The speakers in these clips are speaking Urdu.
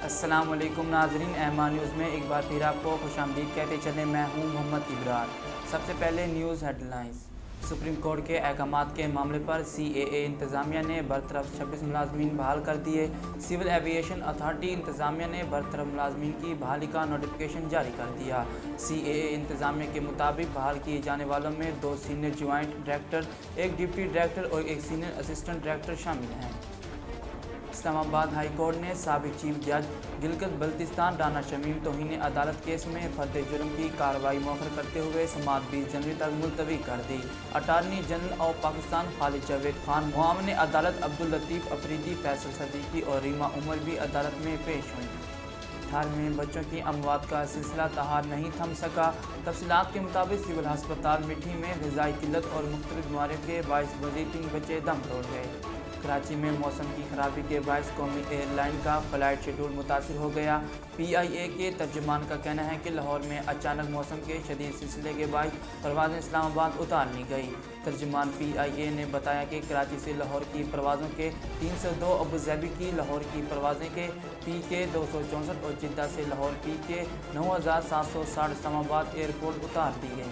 السلام علیکم ناظرین، احمان نیوز میں ایک بار پھر آپ کو خوش آمدید کہتے چلیں۔ میں ہوں محمد ابرار۔ سب سے پہلے news headlines. Supreme court کے احکامات کے معاملے پر CAA انتظامیہ نے برطرف 26 ملازمین بحال کر دیے۔ سول ایویشن اتھارٹی انتظامیہ نے برطرف ملازمین کی بحالی کا نوٹیفکیشن جاری کر دیا۔ CAA انتظامیہ کے مطابق بحال کیے جانے والوں میں 2 senior joint director, 1 deputy director اور 1 سینئر اسسٹنٹ ڈائریکٹر شامل ہیں۔ اسلام آباد ہائی کورٹ نے سابق چیف جج گلگت بلتستان رانا شمیم توہین عدالت کیس میں فرد جرم کی کارروائی مؤخر کرتے ہوئے سماعت 20 جنوری تک ملتوی کر دی۔ اٹارنی جنرل آف پاکستان خالد جاوید خان، معاون عدالت عبداللطیف افریدی، فیصل صدیقی اور ریما عمر بھی عدالت میں پیش ہوئیں۔ بہار میں بچوں کی اموات کا سلسلہ تاحال نہیں تھم سکا۔ تفصیلات کے مطابق سول ہسپتال مٹھی میں غذائی قلت اور مختلف بیماریوں کے باعث مزید 3 بچے دم توڑ گئے۔ کراچی میں موسم کی خرابی کے باعث قومی ایئر لائن کا فلائٹ شیڈول متاثر ہو گیا۔ PIA کے ترجمان کا کہنا ہے کہ لاہور میں اچانک موسم کے شدید سلسلے کے باعث پروازیں اسلام آباد اتار لی گئی۔ ترجمان PIA نے بتایا کہ کراچی سے لاہور کی پروازوں کے 302، ابوظہبی کی لاہور کی پروازیں کے PK 264 اور جدہ سے لاہور PK 9760 اسلام آباد ایئرپورٹ اتار دی گئی۔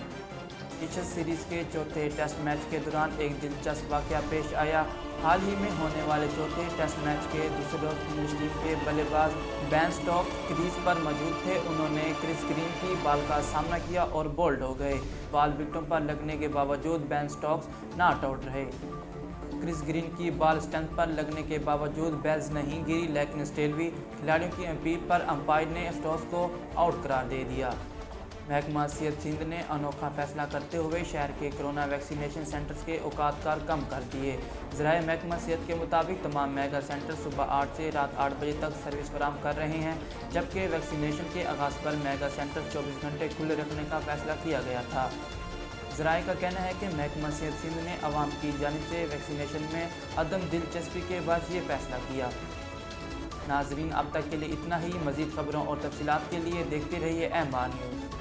ایشز سیریز کے چوتھے ٹیسٹ میچ کے دوران ایک دلچسپ واقعہ پیش آیا۔ حال ہی میں ہونے والے چوتھے ٹیسٹ میچ کے دوسرے روز انگلش ٹیم کے بلے باز بین سٹوکس کریز پر موجود تھے۔ انہوں نے کرس گرین کی بال کا سامنا کیا اور بولڈ ہو گئے۔ بال وکٹوں پر لگنے کے باوجود بین سٹوکس ناٹ آؤٹ رہے۔ کرس گرین کی بال اسٹمپ پر لگنے کے باوجود بیلز نہیں گری، لیکن اسٹیلوی کھلاڑیوں کی اپیل پر امپائر نے سٹوکس کو آؤٹ قرار دے دیا۔ محکمہ صحت سندھ نے انوکھا فیصلہ کرتے ہوئے شہر کے کرونا ویکسینیشن سینٹرز کے اوقات کار کم کر دیے۔ ذرائع محکمہ صحت کے مطابق تمام میگا سینٹر صبح 8 سے رات 8 بجے تک سروس فراہم کر رہے ہیں، جبکہ ویکسینیشن کے آغاز پر میگا سینٹر 24 گھنٹے کھلے رکھنے کا فیصلہ کیا گیا تھا۔ ذرائع کا کہنا ہے کہ محکمہ صحت سندھ نے عوام کی جانب سے ویکسینیشن میں عدم دلچسپی کے بعد یہ فیصلہ کیا۔ ناظرین، اب تک کے لیے اتنا ہی۔ مزید خبروں اور تفصیلات کے لیے دیکھتے رہیے احمان نیوز۔